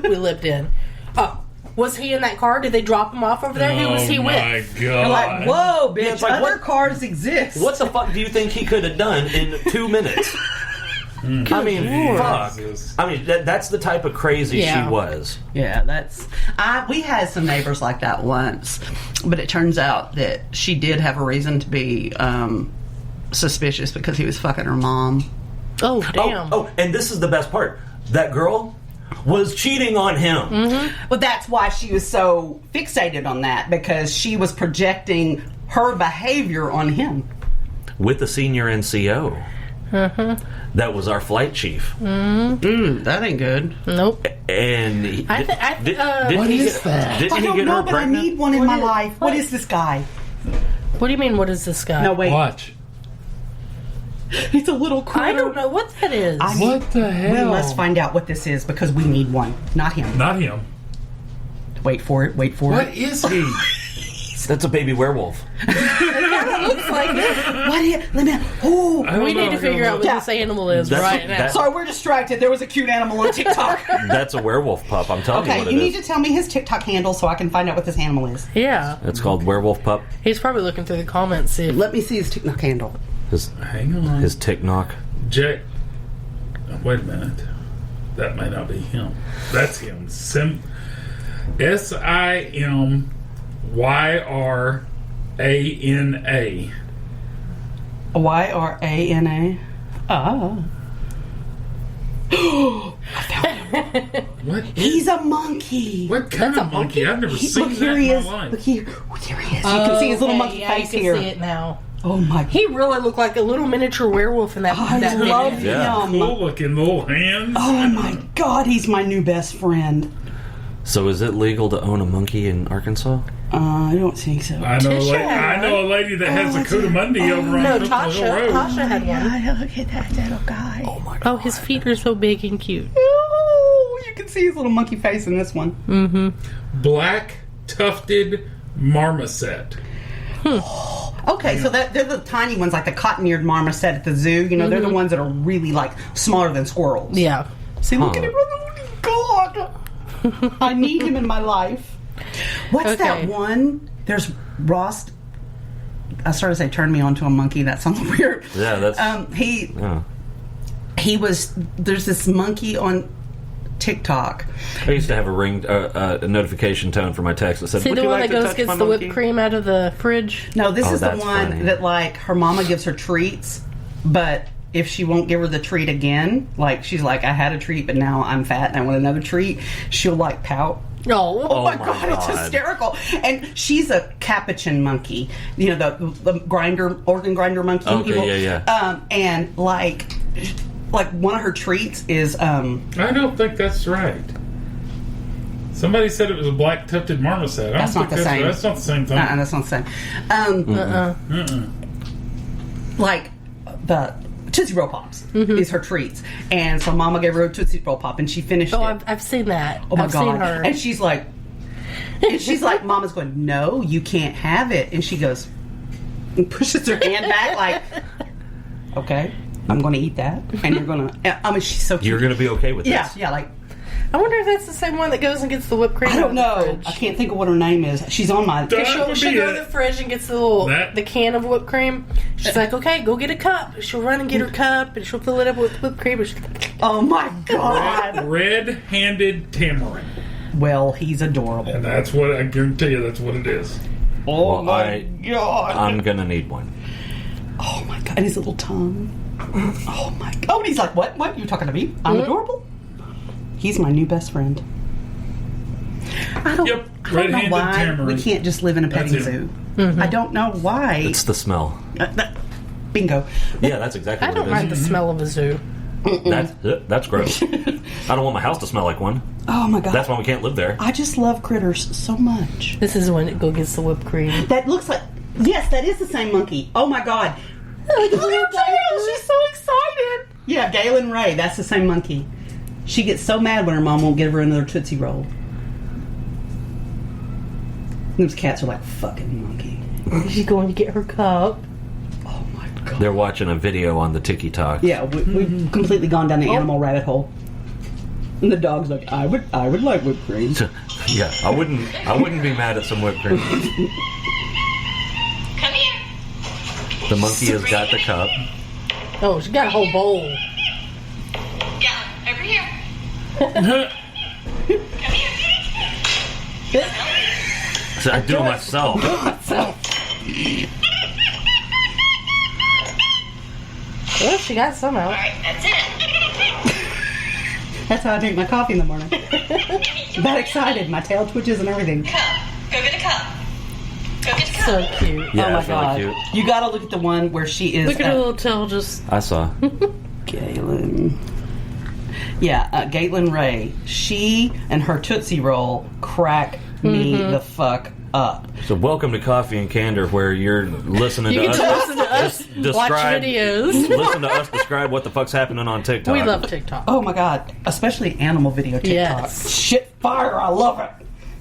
we lived in. Was he in that car? Did they drop him off over there? Who was he with? Oh my God. You're like, whoa, bitch, it's like, other cars exist. What the fuck do you think he could have done in 2 minutes? I mean, fuck. I mean, that's the type of crazy she was. Yeah, we had some neighbors like that once, but it turns out that she did have a reason to be suspicious because he was fucking her mom. Oh, damn. Oh, and this is the best part. That girl was cheating on him. Mm-hmm. Well, that's why she was so fixated on that, because she was projecting her behavior on him. With the senior NCO. That was our flight chief. That ain't good. Nope. And what is that? Didn't I he don't get know, her but I pregnant? need one in my life. What is this guy? What do you mean, what is this guy? No, wait. Watch. He's a little critter. I don't know what that is. What the hell? We must find out what this is because we need one. Not him. Not him. Wait for it. What is he? That's a baby werewolf. It looks like it. We need to figure out what this animal is right now. Sorry, we're distracted. There was a cute animal on TikTok. That's a werewolf pup. I'm telling you what it is. Okay, you need to tell me his TikTok handle so I can find out what this animal is. Yeah. It's called werewolf pup. He's probably looking through the comments. See if Let me see his TikTok handle. Hang on. His TikTok. Wait a minute. That might not be him. That's him. SIMYRANA. YRANA. I found him. What? He's a monkey. What kind of monkey? I've never seen Look, that here he in is. my life. Look here. Oh, there he is. You can see his little monkey face you here. can see it now. Oh my! He really looked like a little miniature werewolf in that. I that love video. him. Cool looking little hands. Oh my God, he's my new best friend. So is it legal to own a monkey in Arkansas? I don't think so. I know a lady that has a Cootamundi over on Foothill Hill Road. Tasha had one. Look at that little guy. Oh my God. Oh, his feet are so big and cute. Oh, you can see his little monkey face in this one. Mm-hmm. Black tufted marmoset. Okay, so they're the tiny ones, like the cotton-eared marmoset at the zoo. You know, they're the ones that are really, like, smaller than squirrels. Yeah. See, look at him. God. I need him in my life. What's that one? There's Ross. I started to say, turn me on to a monkey. That sounds weird. Yeah, that's... He was... There's this monkey on TikTok. I used to have a notification tone for my text that said, See would the you one like that to goes touch gets my the monkey? whipped cream out of the fridge? No, this is the that's one funny. that, like, her mama gives her treats, but if she won't give her the treat again, like, she's like, I had a treat, but now I'm fat and I want another treat, she'll, like, pout. Oh my God, it's hysterical. And she's a capuchin monkey. You know, the organ grinder monkey. Okay, yeah. And, like one of her treats is... I don't think that's right. Somebody said it was a black tufted marmoset. That's not the same. That's not the same thing. That's not the same. Like, the Tootsie Roll Pops is her treats. And so Mama gave her a Tootsie Roll Pop, and she finished it. I've seen that. Oh, my I've God. seen her. And she's like, Mama's going, no, you can't have it. And she goes, and pushes her hand back like, okay, I'm going to eat that. And you're going to, I mean, she's so cute. You're going to be okay with this? Yeah, like, I wonder if that's the same one that goes and gets the whipped cream. I don't out of know. the fridge. I can't think of what her name is. She's on my... She'll go to the fridge and gets the can of whipped cream. She's like, okay, go get a cup. She'll run and get her cup, and she'll fill it up with whipped cream. Oh, my God. Red-handed tamarin. Well, he's adorable. And that's what, I guarantee you, that's what it is. Oh, my God. I'm going to need one. Oh, my God. And his little tongue. Oh, my God. Oh, and he's like, what? What? You talking to me? I'm adorable? He's my new best friend. I don't know why tamarin. we can't just live in a petting zoo. I don't know why. It's the smell. Bingo. Yeah, that's exactly I what it don't is. mind the smell of a zoo. That's gross. I don't want my house to smell like one. Oh, my God. That's why we can't live there. I just love critters so much. This is when it go gets the whipped cream. That looks like... Yes, that is the same monkey. Oh, my God. Look at Gail. She's so excited. Yeah, Galen Ray. That's the same monkey. She gets so mad when her mom won't give her another Tootsie Roll. Those cats are like, fucking monkey. She's going to get her cup. Oh, my God. They're watching a video on the TikTok. Yeah, we've completely gone down the animal rabbit hole. And the dog's like, I would like whipped cream. Yeah, I wouldn't be mad at some whipped cream. Come here. The monkey has got the cup. Oh, she got a whole bowl. Yeah, over here. Come here. So I do it myself. Well, she got some out. Alright, that's it. That's how I drink my coffee in the morning. That excited. My tail twitches and everything. Cup. Go get a cup. Go get a cup. So cute. Yeah, Oh my it's really god. cute. You gotta look at the one where she is Look at her little tail just... I saw. Galen. Yeah, Galen Ray. She and her Tootsie Roll crack me the fuck up. So welcome to Coffee and Candor, where you're listening You to get us. to listen to us watch videos. Listen to us describe what the fuck's happening on TikTok. We love TikTok. Oh my god. Especially animal video TikTok. Yes. Shit fire, I love it.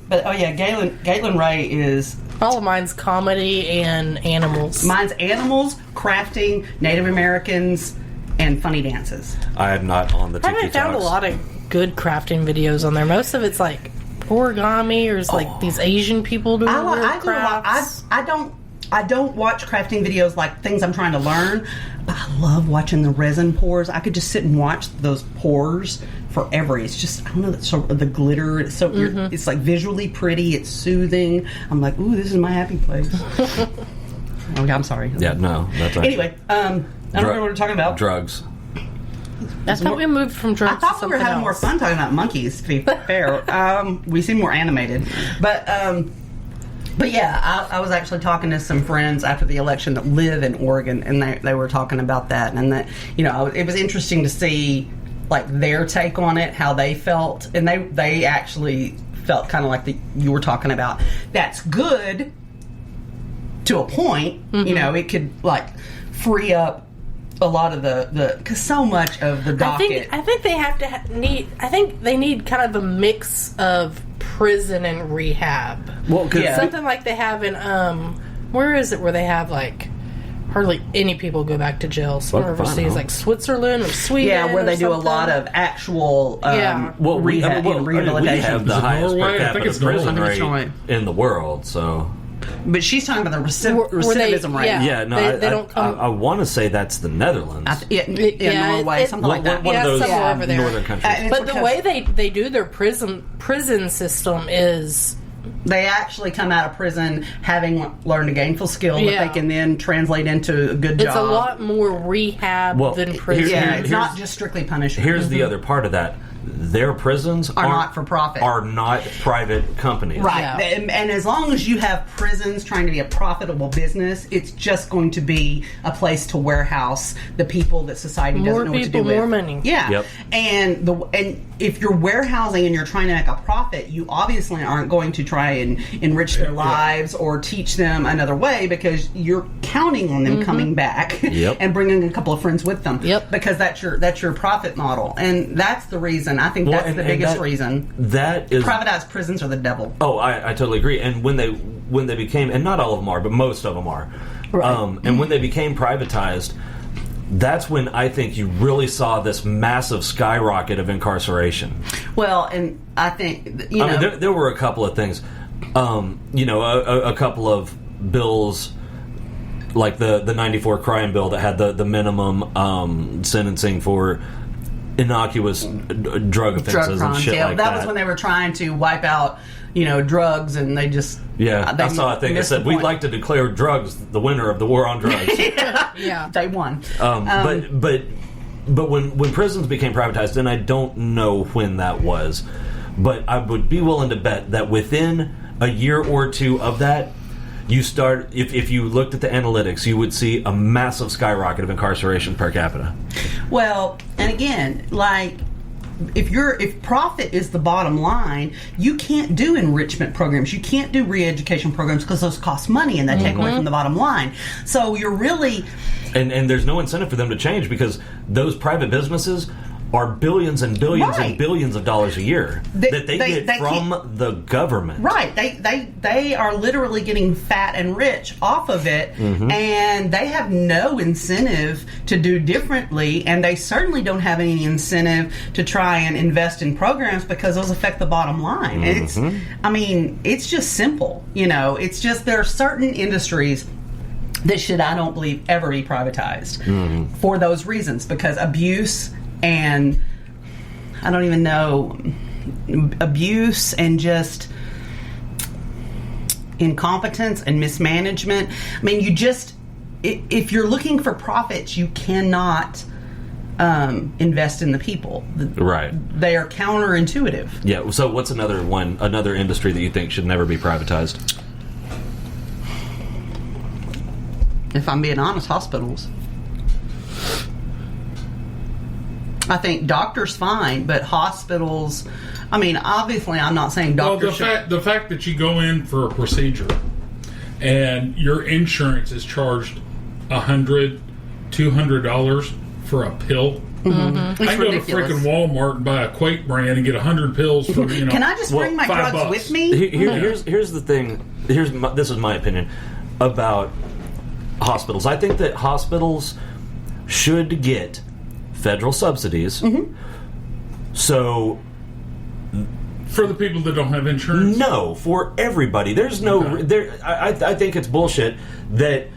But oh yeah, Galen Ray is... All of mine's comedy and animals. Mine's animals, crafting, Native Americans, and funny dances. I am not on the I TikTok. haven't found a lot of good crafting videos on there. Most of it's like origami or it's like these Asian people doing weird crafts. I don't watch crafting videos like things I'm trying to learn, but I love watching the resin pours. I could just sit and watch those pours forever. It's just, I don't know, so the glitter, it's so it's like visually pretty, it's soothing. I'm like, ooh, this is my happy place. Okay, I'm sorry. Yeah, no, that's right. Anyway, I don't know what we're talking about. Drugs. I thought we moved from I drugs thought to we were something having more else. fun talking about monkeys, to be fair. We seem more animated. But yeah, I was actually talking to some friends after the election that live in Oregon, and they were talking about that. And that, you know, it was interesting to see, like, their take on it, how they felt. And they actually felt kind of like you were talking about. That's good to a point. You know, it could, like, free up a lot of the because so much of the docket. I think they have to I think they need kind of a mix of prison and rehab. Well, yeah. Something like they have in where is it where they have like hardly any people go back to jail somewhere overseas, like Switzerland or Sweden. Yeah, where they do a something. lot of actual Well, rehab and we rehabilitation. have the highest Norway? per I think capita it's Norway. prison I think it's rate in the world, so... But she's talking about the Where they- recidivism rate. yeah. Yeah, no, They don't come- I want to say that's the Netherlands. Norway, something like that. One of those somewhere over there. northern countries. But the way they do their prison system is They actually come out of prison having learned a gainful skill that they can then translate into a good job. it's a lot more rehab than prison. Yeah, it's not here's- just strictly punishment. Here's the other part of that. Their prisons Are not for profit. Are not private companies. Right. Yeah. And as long as you have prisons trying to be a profitable business, it's just going to be a place to warehouse the people that society More doesn't know what to do people, with. more money. Yeah. Yep. And if you're warehousing and you're trying to make a profit, you obviously aren't going to try and enrich their lives or teach them another way because you're counting on them coming back Yep. and bringing a couple of friends with them. Yep. Because that's your profit model. And that's the reason. I think that's the biggest reason. That is Privatized prisons are the devil. Oh, I totally agree. And when they became, and not all of them are, but most of them are. Right. And when they became privatized, that's when I think you really saw this massive skyrocket of incarceration. Well, and I think I mean, there were a couple of things. A couple of bills, like the 94 crime bill that had the minimum sentencing for innocuous drug offenses and shit like that. That was when they were trying to wipe out, drugs, and they just I saw a thing that said we'd like to declare drugs the winner of the war on drugs. Yeah. They won. But when prisons became privatized, and I don't know when that was, but I would be willing to bet that within a year or two of that, you start. If you looked at the analytics, you would see a massive skyrocket of incarceration per capita. Well, and again, like, if profit is the bottom line, you can't do enrichment programs. You can't do re-education programs because those cost money and they take away from the bottom line. So you're really... And there's no incentive for them to change because those private businesses are billions and billions Right. and billions of dollars a year that they get from the government. Right. They are literally getting fat and rich off of it, and they have no incentive to do differently, and they certainly don't have any incentive to try and invest in programs because those affect the bottom line. It's just simple. It's just there are certain industries that should, I don't believe, ever be privatized for those reasons, because abuse and I don't even know, abuse and just incompetence and mismanagement. If you're looking for profits, you cannot invest in the people. Right. They are counterintuitive. Yeah. So what's another industry that you think should never be privatized? If I'm being honest, hospitals. I think doctors fine, but hospitals, obviously I'm not saying doctors the fact that you go in for a procedure and your insurance is charged $100, $200 for a pill. I can go to freaking Walmart and buy a Quake brand and get 100 pills for, Can I just bring my drugs $5. with me? Here's the thing. This is my opinion about hospitals. I think that hospitals should get federal subsidies. So for the people that don't have insurance? No, for everybody. There's no I think it's bullshit that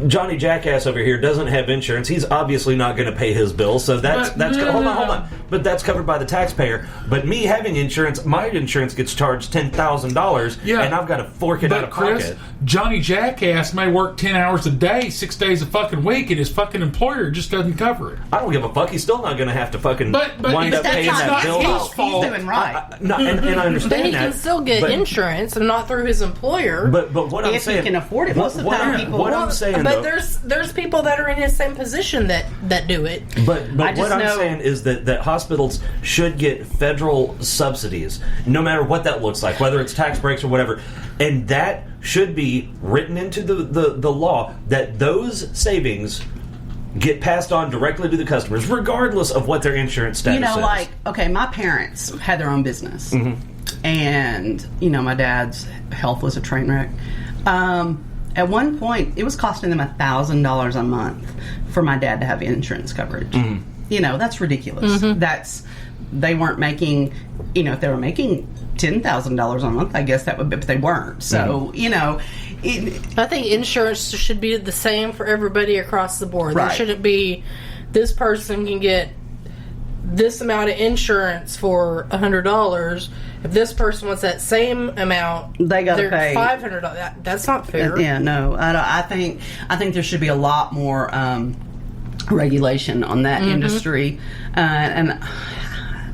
Johnny Jackass over here doesn't have insurance. He's obviously not going to pay his bills, so hold on. But that's covered by the taxpayer. But me having insurance, my insurance gets charged $10,000, and I've got to fork it out of pocket. Johnny Jackass may work 10 hours a day, 6 days a fucking week, and his fucking employer just doesn't cover it. I don't give a fuck. He's still not going to have to fucking wind up paying that bill. He's doing right. And I understand but he that. can still get insurance, and not through his employer. But what I'm if saying, you can afford it, most of the time people. What I'm saying, but there's people that are in his same position that do it. But what I'm saying is that hospitals should get federal subsidies, no matter what that looks like, whether it's tax breaks or whatever, and that should be written into the law that those savings get passed on directly to the customers, regardless of what their insurance status is. My parents had their own business, and my dad's health was a train wreck. At one point, it was costing them $1,000 a month for my dad to have insurance coverage. That's ridiculous. They weren't making, if they were making $10,000 a month, I guess that would be, but they weren't. So, I think insurance should be the same for everybody across the board. Right. There shouldn't be, this person can get this amount of insurance for $100. If this person wants that same amount, they got to pay $500. That's not fair. Yeah, no. I think there should be a lot more regulation on that industry, and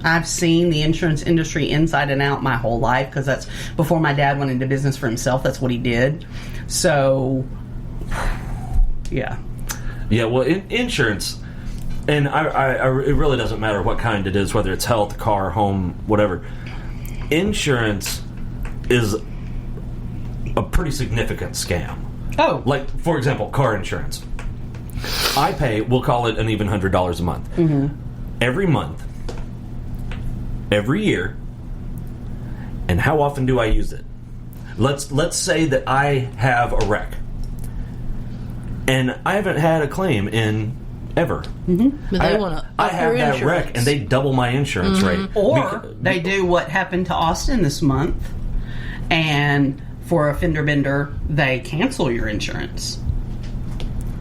I've seen the insurance industry inside and out my whole life, because that's before my dad went into business for himself. That's what he did. So, yeah. Yeah, well, insurance, and it really doesn't matter what kind it is, whether it's health, car, home, whatever. Insurance is a pretty significant scam. Oh. Like, for example, car insurance. I pay, we'll call it an even $100 a month. Every month. Every year. And how often do I use it? Let's say that I have a wreck, and I haven't had a claim in ever. But they want to. I have that wreck, and they double my insurance rate. Or they do what happened to Austin this month, and for a fender bender, they cancel your insurance.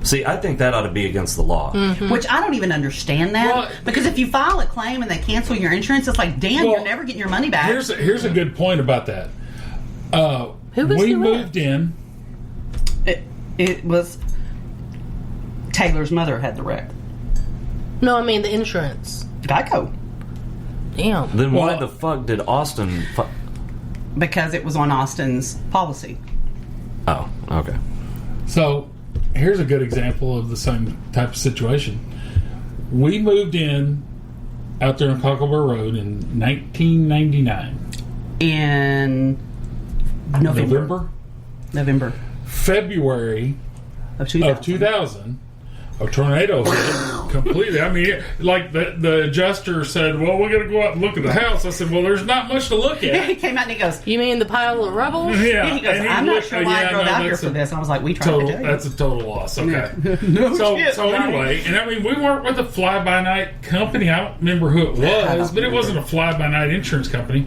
See, I think that ought to be against the law. Which I don't even understand that. Because if you file a claim and they cancel your insurance, it's like, damn, you're never getting your money back. Here's a good point about that. We moved in. It was Taylor's mother had the wreck. No, I mean the insurance. Geico. Damn. Then why the fuck did Austin... Because it was on Austin's policy. Oh, okay. So, here's a good example of the same type of situation. We moved in out there on Cocklebur Road in 1999. In November. February of 2000, a tornado hit Completely. I mean, like the adjuster said, well, we're going to go out and look at the house. I said, well, there's not much to look He at. came out and he goes, You mean the pile of rubble? Yeah. he goes, I'm not sure why I drove out here for this. I was like, we tried Total, to tell you. that's a total loss. Okay. No So shit, right? anyway, and I mean, we weren't with a fly-by-night company. I don't remember who it was, but it wasn't a fly-by-night insurance company.